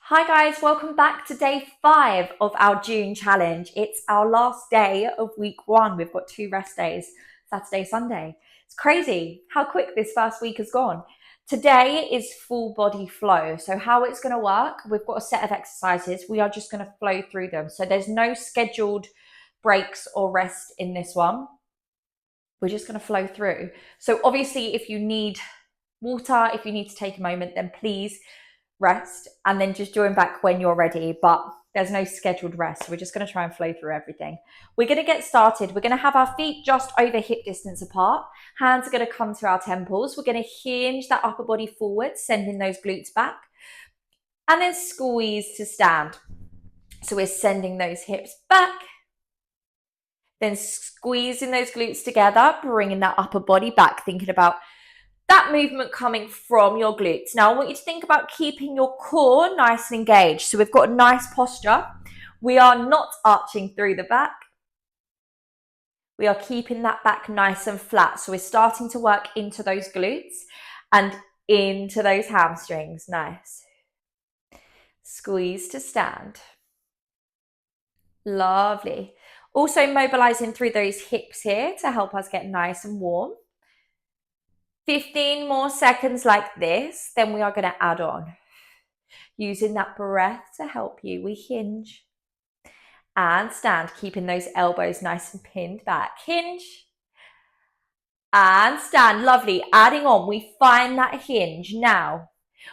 Hi guys, welcome back to day 5 of our June challenge. It's our last day of week 1. We've got 2 rest days, Saturday, Sunday. It's crazy how quick this first week has gone. Today is full body flow. So how it's going to work, we've got a set of exercises. We are just going to flow through them. So there's no scheduled breaks or rest in this one. We're just going to flow through. So obviously if you need water, if you need to take a moment, then please rest and then just join back when you're ready. But there's no scheduled rest. We're just going to try and flow through everything. We're going to get started. We're going to have our feet just over hip distance apart. Hands are going to come to our temples. We're going to hinge that upper body forward, sending those glutes back. And then squeeze to stand. So we're sending those hips back. Then squeezing those glutes together, bringing that upper body back, thinking about that movement coming from your glutes. Now, I want you to think about keeping your core nice and engaged. So we've got a nice posture. We are not arching through the back. We are keeping that back nice and flat. So we're starting to work into those glutes and into those hamstrings. Nice. Squeeze to stand. Lovely. Also mobilizing through those hips here to help us get nice and warm. 15 more seconds like this, then we are going to add on. Using that breath to help you, we hinge and stand, keeping those elbows nice and pinned back. Hinge and stand. Lovely. Adding on, we find that hinge. Now,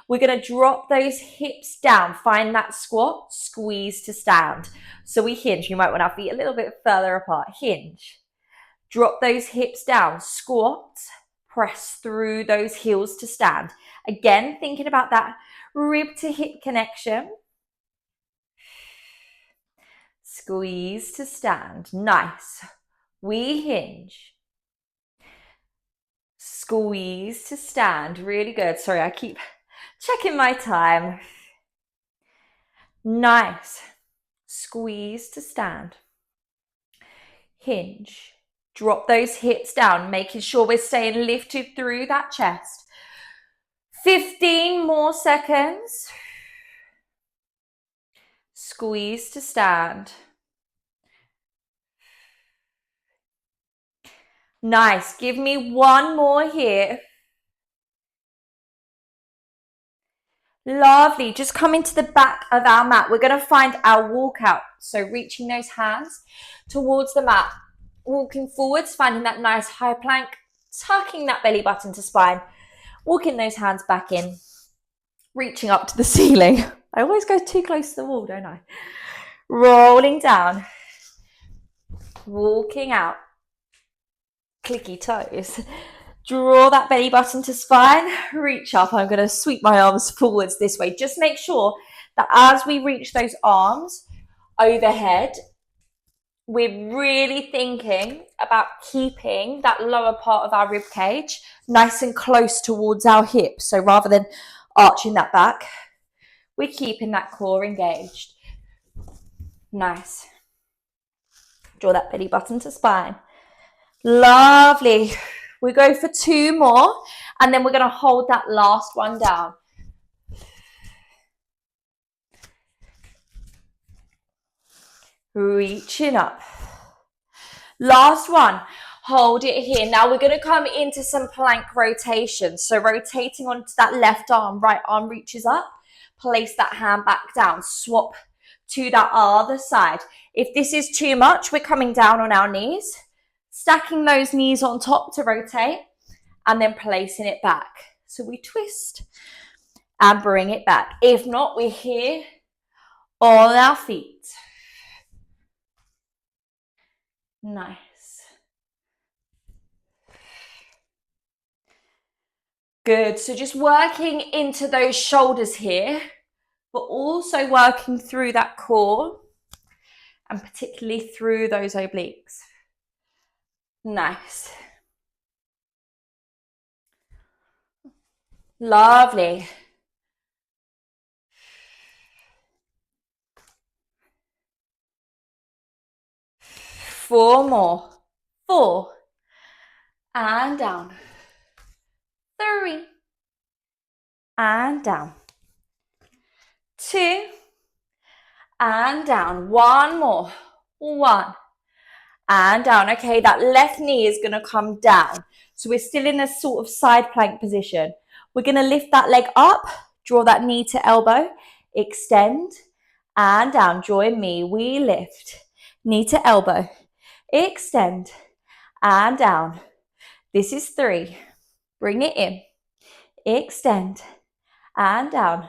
we're going to drop those hips down, find that squat, squeeze to stand. So we hinge. You might want our feet a little bit further apart. Hinge. Drop those hips down, squat, press through those heels to stand. Again, thinking about that rib to hip connection. Squeeze to stand. Nice. We hinge. Squeeze to stand. Really good. Sorry, I keep checking my time. Nice. Squeeze to stand. Hinge. Drop those hips down, making sure we're staying lifted through that chest. 15 more seconds. Squeeze to stand. Nice. Give me one more here. Lovely. Just coming to the back of our mat. We're going to find our walkout. So reaching those hands towards the mat. Walking forwards, finding that nice high plank. Tucking that belly button to spine. Walking those hands back in. Reaching up to the ceiling. I always go too close to the wall, don't I? Rolling down. Walking out. Clicky toes. Draw that belly button to spine, reach up. I'm going to sweep my arms forwards this way. Just make sure that as we reach those arms overhead, we're really thinking about keeping that lower part of our rib cage nice and close towards our hips. So rather than arching that back, we're keeping that core engaged. Nice. Draw that belly button to spine. Lovely. We go for 2 more, and then we're going to hold that last one down. Reaching up. Last one. Hold it here. Now we're going to come into some plank rotation. So rotating onto that left arm, right arm reaches up. Place that hand back down. Swap to that other side. If this is too much, we're coming down on our knees. Stacking those knees on top to rotate. And then placing it back. So we twist and bring it back. If not, we're here on our feet. Nice. Good. So just working into those shoulders here, but also working through that core and particularly through those obliques. Nice. Lovely. Four more. 4. And down. 3. And down. 2, and down. One more. 1, and down. Okay, that left knee is going to come down. So we're still in a sort of side plank position. We're going to lift that leg up, draw that knee to elbow, extend, and down. Join me. We lift, knee to elbow, extend, and down. This is 3. Bring it in, extend, and down.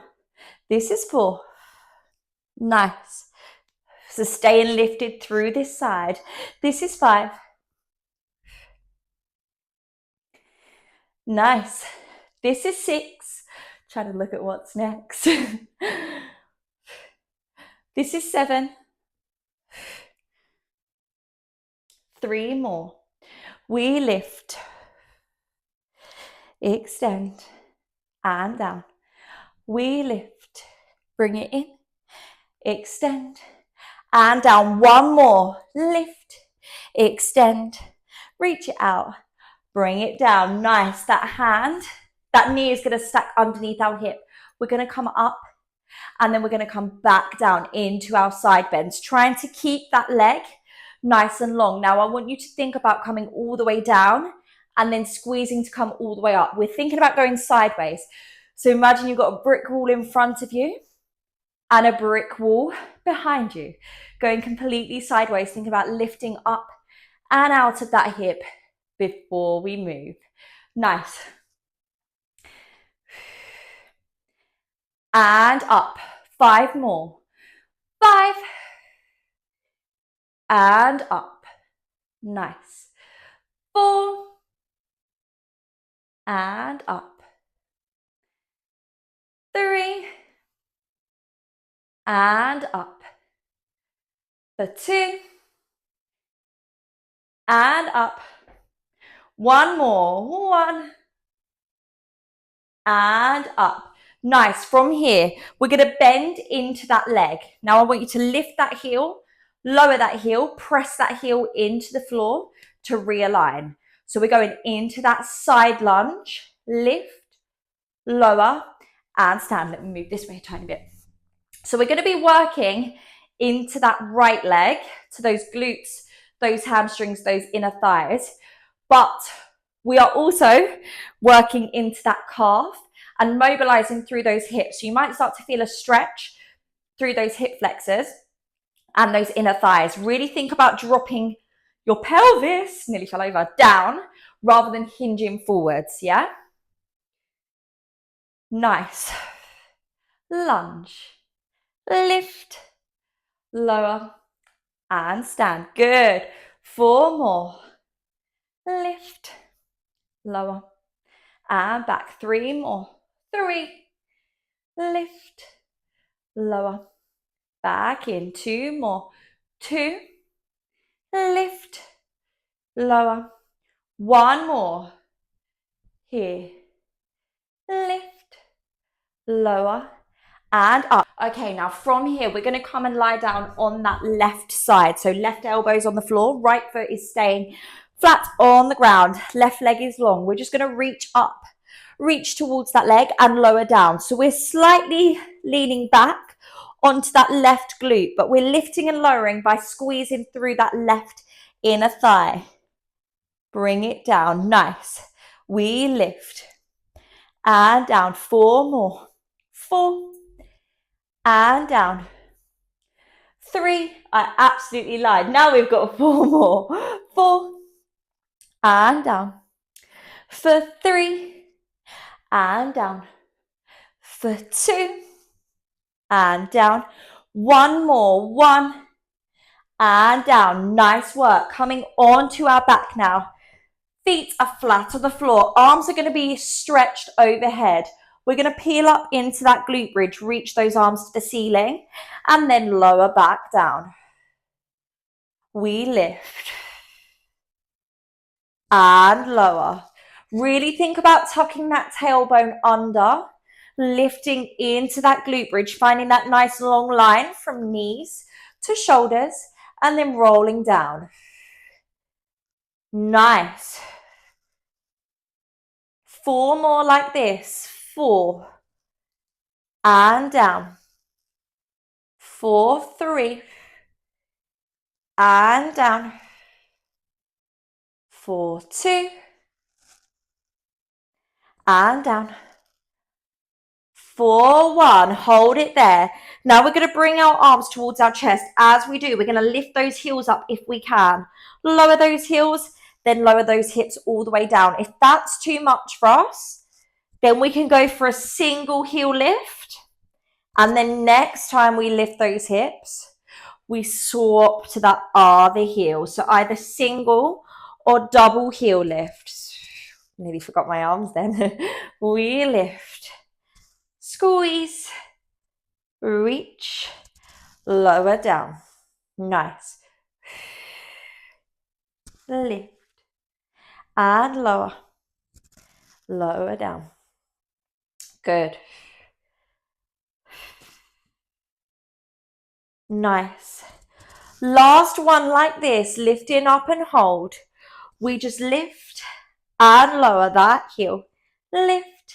This is 4. Nice. So staying lifted through this side. This is 5. Nice. This is 6. Trying to look at what's next. This is 7. 3 more. We lift, extend, and down. We lift, bring it in, extend, and down. 1 more. Lift, extend, reach it out, bring it down. Nice. That hand, that knee is going to stack underneath our hip. We're going to come up and then we're going to come back down into our side bends, trying to keep that leg nice and long. Now, I want you to think about coming all the way down and then squeezing to come all the way up. We're thinking about going sideways. So imagine you've got a brick wall in front of you and a brick wall behind you. Going completely sideways, think about lifting up and out of that hip before we move. Nice. And up. 5 more. 5. And up. Nice. 4. And up. 3. And up. For 2. And up. 1 more. 1. And up. Nice. From here, we're going to bend into that leg. Now I want you to lift that heel, lower that heel, press that heel into the floor to realign. So we're going into that side lunge, lift, lower, and stand. Let me move this way a tiny bit. So we're going to be working into that right leg, to those glutes, those hamstrings, those inner thighs. But we are also working into that calf and mobilizing through those hips. So you might start to feel a stretch through those hip flexors and those inner thighs. Really think about dropping your pelvis, nearly fell over, down rather than hinging forwards, yeah? Nice. Lunge, lift, lower, and stand. Good. 4 more. Lift, lower, and back. 3 more. 3. Lift, lower, back in. 2 more. 2. Lift, lower. 1 more. Here. Lift, lower, and up. Okay, now from here, we're going to come and lie down on that left side. So left elbow's on the floor, right foot is staying flat on the ground. Left leg is long. We're just going to reach up, reach towards that leg and lower down. So we're slightly leaning back onto that left glute, but we're lifting and lowering by squeezing through that left inner thigh. Bring it down. Nice. We lift and down. 4 more. 4 and down. 3. I absolutely lied. Now we've got 4 more. 4 and down. For 3 and down. For 2 and down. 1 more. 1 and down. Nice work. Coming onto our back now. Feet are flat on the floor. Arms are going to be stretched overhead. We're going to peel up into that glute bridge, reach those arms to the ceiling, and then lower back down. We lift and lower. Really think about tucking that tailbone under, lifting into that glute bridge, finding that nice long line from knees to shoulders, and then rolling down. Nice. 4 more like this. 4 and down. 4, 3, and down. 4, 2, and down. 4, 1, hold it there. Now we're going to bring our arms towards our chest. As we do, we're going to lift those heels up if we can. Lower those heels, then lower those hips all the way down. If that's too much for us, then we can go for a single heel lift. And then next time we lift those hips, we swap to that other heel. So either single or double heel lifts. Nearly forgot my arms then. We lift. Squeeze, reach, lower down. Nice. Lift and lower. Lower down. Good. Nice. Last one like this, lifting up and hold. We just lift and lower that heel. Lift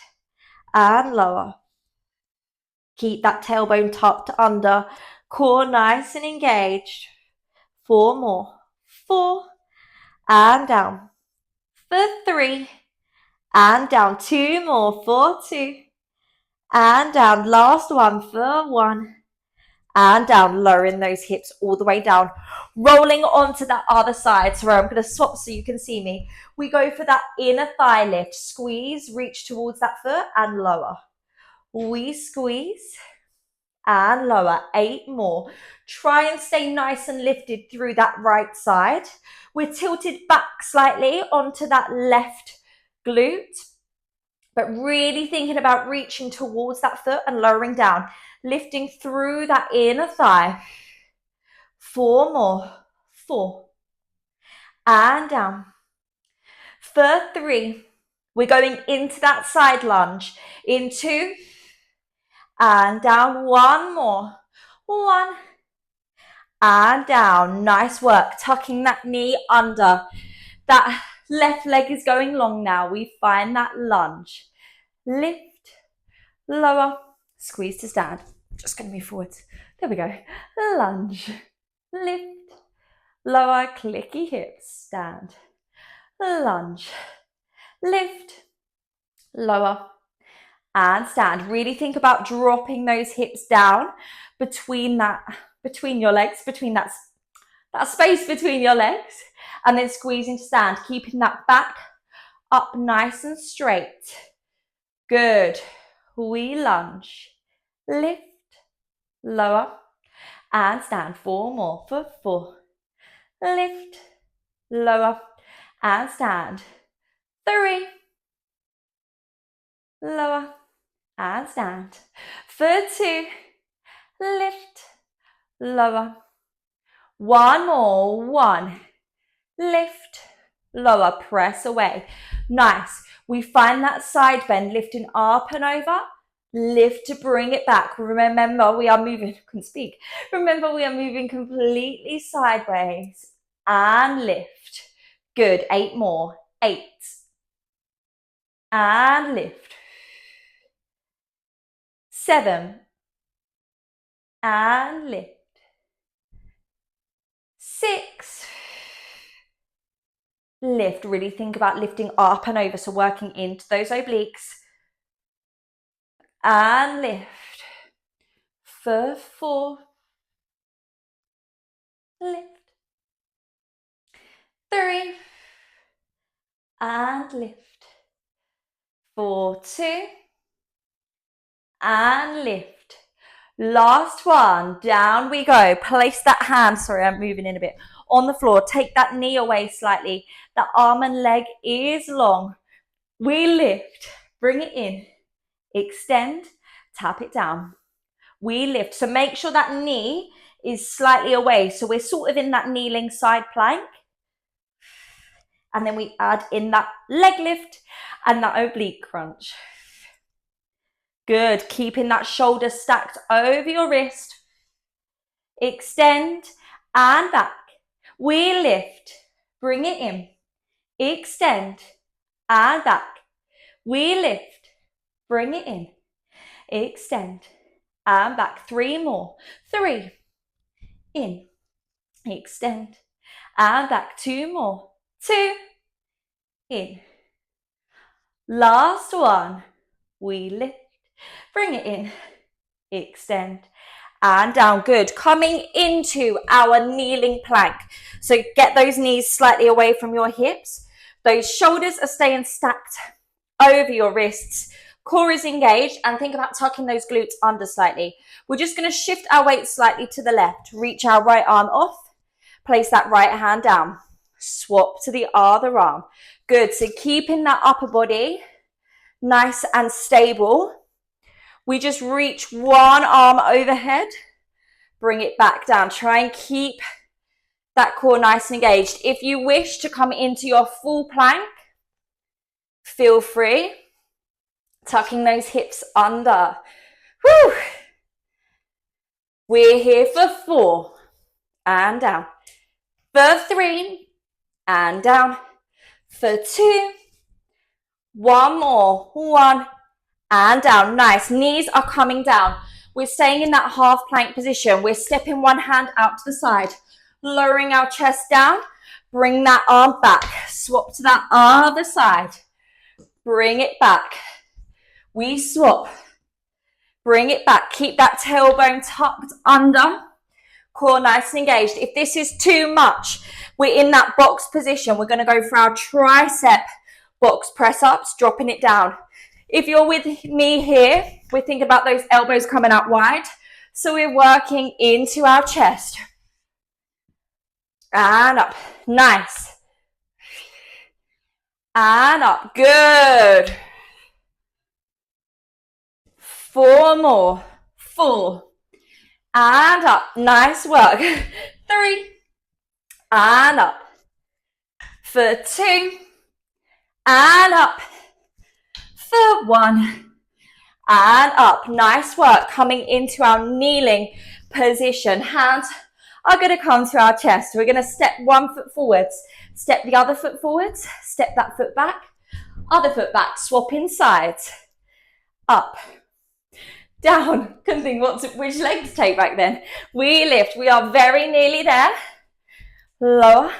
and lower. Keep that tailbone tucked under, core nice and engaged. 4 more. 4 and down. For 3 and down. 2 more for 2 and down. Last one for 1 and down. Lowering those hips all the way down. Rolling onto that other side. So I'm going to swap so you can see me. We go for that inner thigh lift. Squeeze, reach towards that foot and lower. We squeeze and lower. 8 more. Try and stay nice and lifted through that right side. We're tilted back slightly onto that left glute, but really thinking about reaching towards that foot and lowering down, lifting through that inner thigh. 4 more. 4 and down. For 3, we're going into that side lunge. In 2 and down. 1 more. 1 and down. Nice work. Tucking that knee under. That left leg is going long now. We find that lunge. Lift, lower, squeeze to stand. Just going to move forwards. There we go. Lunge, lift, lower, clicky hips, stand. Lunge, lift, lower, and stand. Really think about dropping those hips down between your legs, between that space between your legs, and then squeezing to stand, keeping that back up nice and straight. Good. We lunge, lift, lower, and stand. 4 more for 4. Lift, lower, and stand. 3, lower, and stand. For 2, lift, lower. 1 more. 1, lift, lower, press away. Nice. We find that side bend, lifting up and over. Lift to bring it back. Remember, we are moving, I couldn't speak. Remember, we are moving completely sideways and lift. Good. 8 more. 8 and lift. 7 and lift. 6. Lift. Really think about lifting up and over, so working into those obliques. And lift. For 4. Lift. 3 and lift. For 2 and lift. Last one. Down we go. Place that hand, sorry, I'm moving in a bit, on the floor. Take that knee away slightly. That arm and leg is long. We lift. Bring it in. Extend. Tap it down. We lift. So make sure that knee is slightly away. So we're sort of in that kneeling side plank. And then we add in that leg lift and that oblique crunch. Good. Keeping that shoulder stacked over your wrist. Extend and back. We lift. Bring it in. Extend and back. We lift. Bring it in. Extend and back. 3 more. 3, in, extend, and back. 2 more. 2, in. Last one. We lift, bring it in, extend, and down. Good. Coming into our kneeling plank. So get those knees slightly away from your hips. Those shoulders are staying stacked over your wrists. Core is engaged, and think about tucking those glutes under slightly. We're just going to shift our weight slightly to the left. Reach our right arm off. Place that right hand down. Swap to the other arm. Good. So keeping that upper body nice and stable. We just reach one arm overhead. Bring it back down. Try and keep that core nice and engaged. If you wish to come into your full plank, feel free. Tucking those hips under. Whew. We're here for 4 and down. For 3 and down. For 2. One more. 1 and down. Nice. Knees are coming down. We're staying in that half plank position. We're stepping one hand out to the side, lowering our chest down. Bring that arm back. Swap to that other side. Bring it back. We swap. Bring it back. Keep that tailbone tucked under. Core nice and engaged. If this is too much, we're in that box position. We're going to go for our tricep box press ups, dropping it down. If you're with me here, we're thinking about those elbows coming out wide. So we're working into our chest. And up. Nice. And up. Good. 4 more. 4. And up. Nice work. 3. And up. For 2. And up. For 1. And up. Nice work. Coming into our kneeling position. Hands are going to come to our chest. We're going to step one foot forwards. Step the other foot forwards. Step that foot back. Other foot back. Swapping sides. Up. Down. Couldn't think which leg to take back then. We lift. We are very nearly there. Lower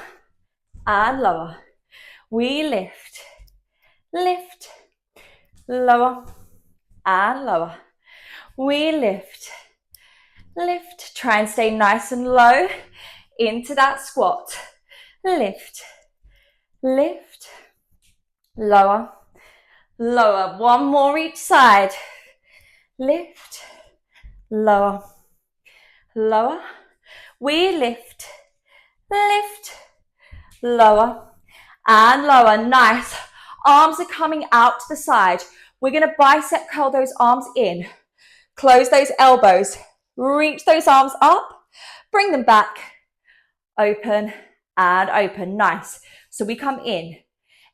and lower. We lift. Lift. Lower and lower. We lift. Lift. Try and stay nice and low into that squat. Lift. Lift. Lower. Lower. One more each side. Lift. Lower. Lower. We lift. Lift. Lower and lower. Nice. Arms are coming out to the side. We're going to bicep curl those arms in. Close those elbows. Reach those arms up. Bring them back. Open and open. Nice. So we come in.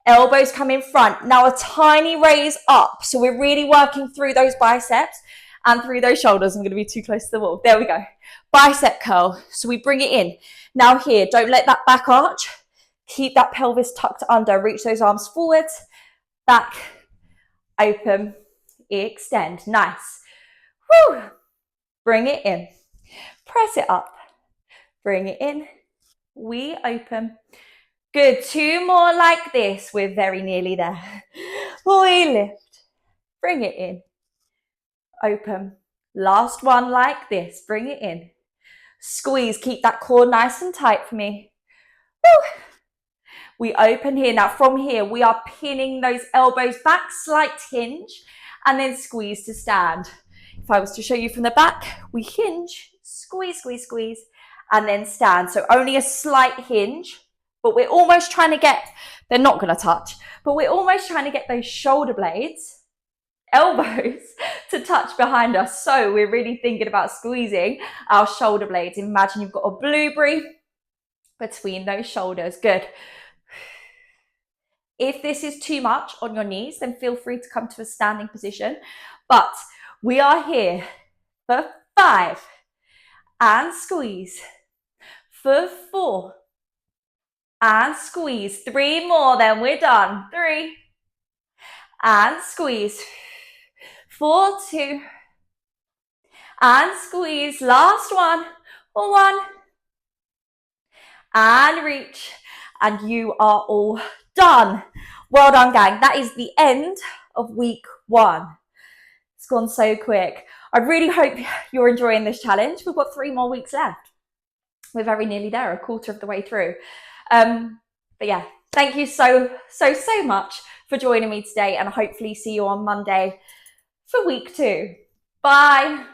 Elbows come in front. Now a tiny raise up. So we're really working through those biceps and through those shoulders. I'm going to be too close to the wall. There we go. Bicep curl. So we bring it in. Now here, don't let that back arch. Keep that pelvis tucked under. Reach those arms forwards. Back. Open. Extend. Nice. Woo. Bring it in. Press it up. Bring it in. We open. Good. 2 more like this. We're very nearly there. We lift. Bring it in. Open. Last one like this. Bring it in. Squeeze. Keep that core nice and tight for me. Woo. We open here. Now from here, we are pinning those elbows back, slight hinge, and then squeeze to stand. If I was to show you from the back, we hinge, squeeze, squeeze, squeeze, and then stand. So only a slight hinge, but we're almost trying to get, they're not going to touch, but we're almost trying to get those shoulder blades, elbows, to touch behind us. So we're really thinking about squeezing our shoulder blades. Imagine you've got a blueberry between those shoulders. Good. If this is too much on your knees, then feel free to come to a standing position. But we are here for 5 and squeeze. For 4 and squeeze. 3 more, then we're done. 3 and squeeze. For 2 and squeeze. Last one. One, and reach, and you are all done. Well done, gang. That is the end of week 1. It's gone so quick. I really hope you're enjoying this challenge. We've got 3 more weeks left. We're very nearly there, a quarter of the way through. But yeah, thank you so much for joining me today, and hopefully see you on Monday for week 2. Bye.